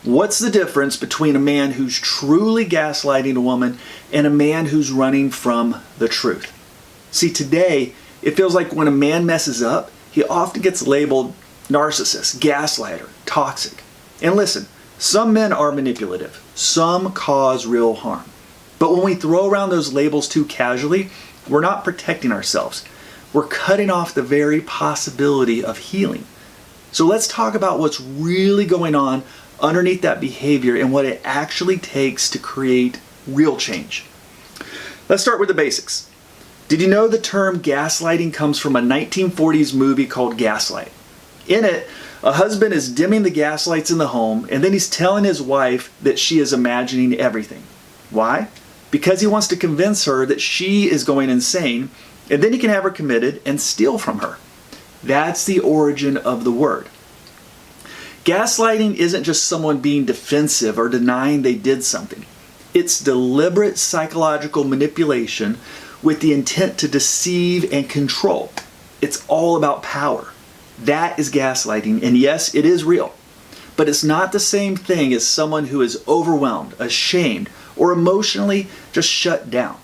What's the difference between a man who's truly gaslighting a woman and a man who's running from the truth? See, today, it feels like when a man messes up, he often gets labeled narcissist, gaslighter, toxic. And listen, some men are manipulative. Some cause real harm. But when we throw around those labels too casually, we're not protecting ourselves. We're cutting off the very possibility of healing. So let's talk about what's really going on underneath that behavior and what it actually takes to create real change. Let's start with the basics. Did you know the term gaslighting comes from a 1940s movie called Gaslight? In it, a husband is dimming the gas lights in the home, and then he's telling his wife that she is imagining everything. Why? Because he wants to convince her that she is going insane, and then he can have her committed and steal from her. That's the origin of the word. Gaslighting isn't just someone being defensive or denying they did something. It's deliberate psychological manipulation with the intent to deceive and control. It's all about power. That is gaslighting, and yes, it is real. But it's not the same thing as someone who is overwhelmed, ashamed, or emotionally just shut down.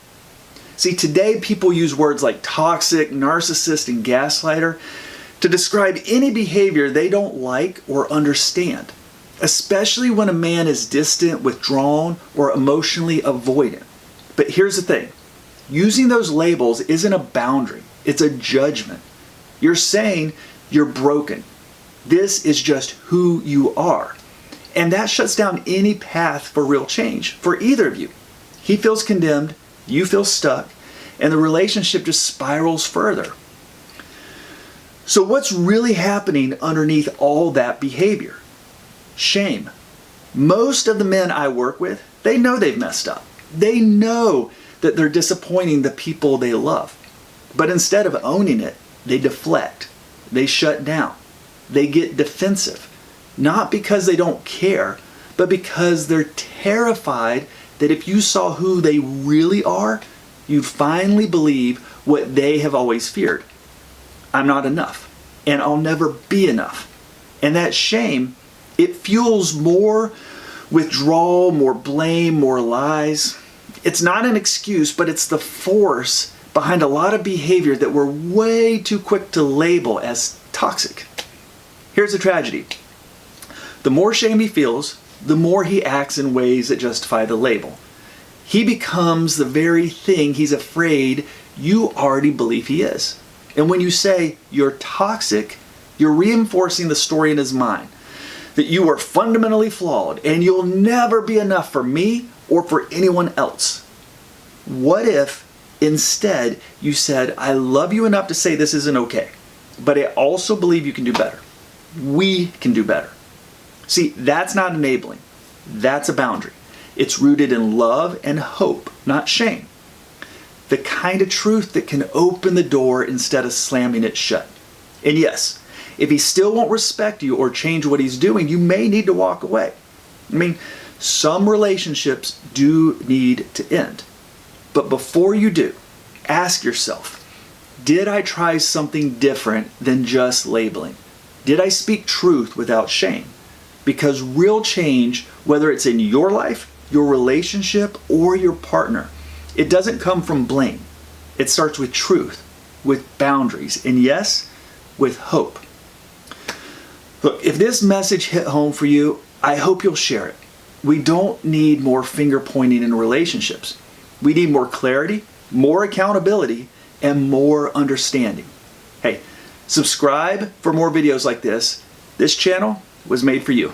See, today people use words like toxic, narcissist, and gaslighter to describe any behavior they don't like or understand, especially when a man is distant, withdrawn, or emotionally avoidant. But here's the thing. Using those labels isn't a boundary. It's a judgment. You're saying you're broken. This is just who you are. And that shuts down any path for real change for either of you. He feels condemned, you feel stuck, and the relationship just spirals further. So what's really happening underneath all that behavior? Shame. Most of the men I work with, they know they've messed up. They know that they're disappointing the people they love. But instead of owning it, they deflect. They shut down. They get defensive. Not because they don't care, but because they're terrified that if you saw who they really are, you'd finally believe what they have always feared. I'm not enough, and I'll never be enough. And that shame, it fuels more withdrawal, more blame, more lies. It's not an excuse, but it's the force behind a lot of behavior that we're way too quick to label as toxic. Here's the tragedy. The more shame he feels, the more he acts in ways that justify the label. He becomes the very thing he's afraid you already believe he is. And when you say you're toxic, you're reinforcing the story in his mind that you are fundamentally flawed and you'll never be enough for me or for anyone else. What if instead you said, I love you enough to say this isn't okay, but I also believe you can do better. We can do better. See, that's not enabling. That's a boundary. It's rooted in love and hope, not shame. The kind of truth that can open the door instead of slamming it shut. And yes, if he still won't respect you or change what he's doing, you may need to walk away. I mean, some relationships do need to end. But before you do, ask yourself, did I try something different than just labeling? Did I speak truth without shame? Because real change, whether it's in your life, your relationship, or your partner, it doesn't come from blame. It starts with truth, with boundaries, and yes, with hope. Look, if this message hit home for you, I hope you'll share it. We don't need more finger pointing in relationships. We need more clarity, more accountability, and more understanding. Hey, subscribe for more videos like this. This channel was made for you.